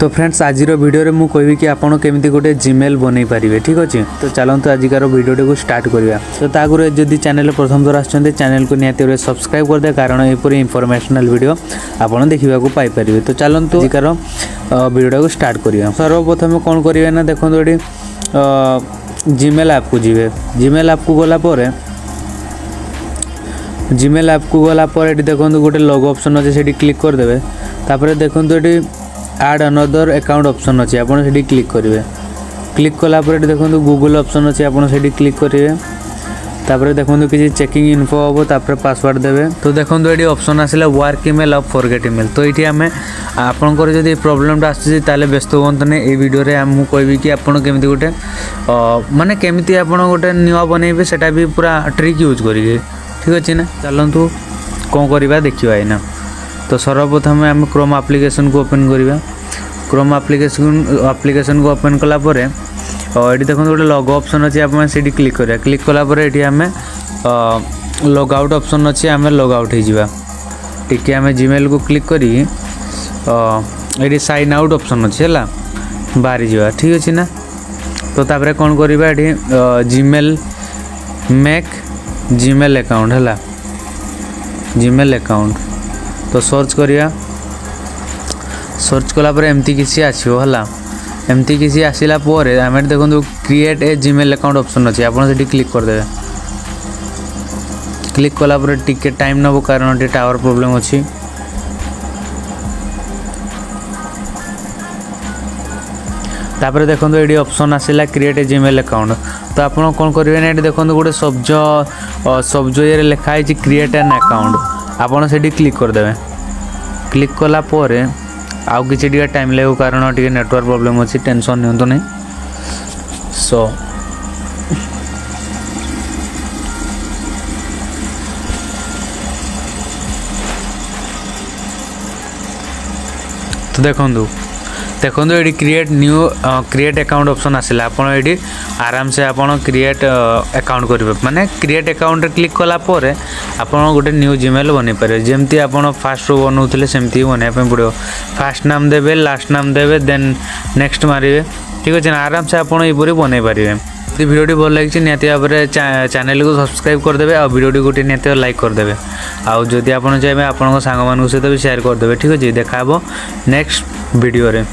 तो फ्रेंड्स आज वीडियो मु कहबी कि आपन केमिति गोटे जीमेल बनै पारिबे। ठीक अछि, तो चलंतु आजिकार वीडियो को स्टार्ट करिया। तो तागुरे जदि चैनल प्रथम थर आछन्ते चैनल को नियति सब्सक्राइब कर दे, कारण एपरि इनफॉरमेशनल वीडियो आपन देखिबा को पाई परिबे। तो चलंतु आजिकार वीडियो को स्टार्ट करिया। सर्वप्रथम कोन करिवे ना, देखंतु एडी जीमेल ऐप को जीवे। जीमेल ऐप को गला परे जीमेल ऐप को गला पर एटी देखंतु गोटे लोगो ऑप्शन अछि, सेठी क्लिक कर देबे। तापर देखंतु eighty add another account option अछि, आपन सेठी क्लिक करिवे। क्लिक कला पर एटी देखंतु गूगल ऑप्शन अछि, आपन सेठी क्लिक करिवे। तापर देखंतु किछि चेकिंग इन्फो होबो, तापर पासवर्ड देबे। तो देखंतु एटी ऑप्शन आसिला वर्क ईमेल और फॉरगेट ईमेल। तो एठी हमें आपनकर जदि प्रॉब्लम आछि ताले व्यस्त होंतने ए वीडियो रे हम कहबी कि आपन केमिति गोटे माने केमिति आपन गोटे न्यू बनेबे, सेटा भी पूरा ट्रिक यूज करिवे। ठीक अछि ना, चलंतु कोन करबा देखिबा एना। तो सर्वप्रथम हम क्रोम एप्लिकेशन को ओपन करिबा। क्रोम एप्लिकेशन को ओपन कला परे एटी देखो गोटे लॉग ऑप्शन अच्छे, आप सीटी क्लिक करिया। क्लिक कला परे एटी हमें लॉग आउट ऑप्शन अच्छे, आम लॉग आउट हो जावा। टिके आम जीमेल को क्लिक करी ये साइन आउट ऑप्शन अच्छे है बाहरी जावा। ठीक अच्छे ना, तो तापर कौन करवा ये जीमेल मेक जीमेल अकाउंट है, जीमेल अकाउंट। तो सर्च करिया। सर्च कला पर एमती किसी आछियो हला, एमती किसी आसिला पोरे आमे देखंतु create a Gmail account option अछि, आपण सेठी क्लिक कर देबे। क्लिक कला पर टिके टाइम नबो, कारण टे टावर प्रॉब्लम अछि। तापर देखंतु एडी ऑप्शन आसिला क्रिएट ए जीमेल अकाउंट। तो आपण कोन करिवे ने, एडी देखंतु गोटे सब्जो ये लिखा है क्रिएट एन अकाउंट, आपण सेठी क्लिक कर देबे। क्लिक कला पोरे आउ किसी टिके टाइम लगो, कारण टिके नेटवर्क प्रॉब्लम अच्छी, टेंशन नियंतु नहीं। सो तो देखंतु ये create new create account option आसिला, आपन ये आराम से आपन क्रिएट अकाउंट करेंगे। माने क्रिएट अकाउंट क्लिक कला पर आपन गोटे न्यू जीमेल बन पारे, जमती आपन फास्ट रो बनाउथिले सेमती ही बनइबा पड़ो। फास्ट नाम देबे, लास्ट नाम देबे, देन नेक्स्ट मारिबे। ठीक अछि ना, आराम से आपन एपरि बनै पारिबे। यदि वीडियो भल लागिछि नियति भाबरे चैनल को सब्सक्राइब कर देबे, आ वीडियो गोटे नियति लाइक कर देबे। आ जदि आपन चाहेबे आपन सांग मान सहित भी शेयर कर देबे। ठीक अछि, देखाबो नेक्स्ट वीडियो रे।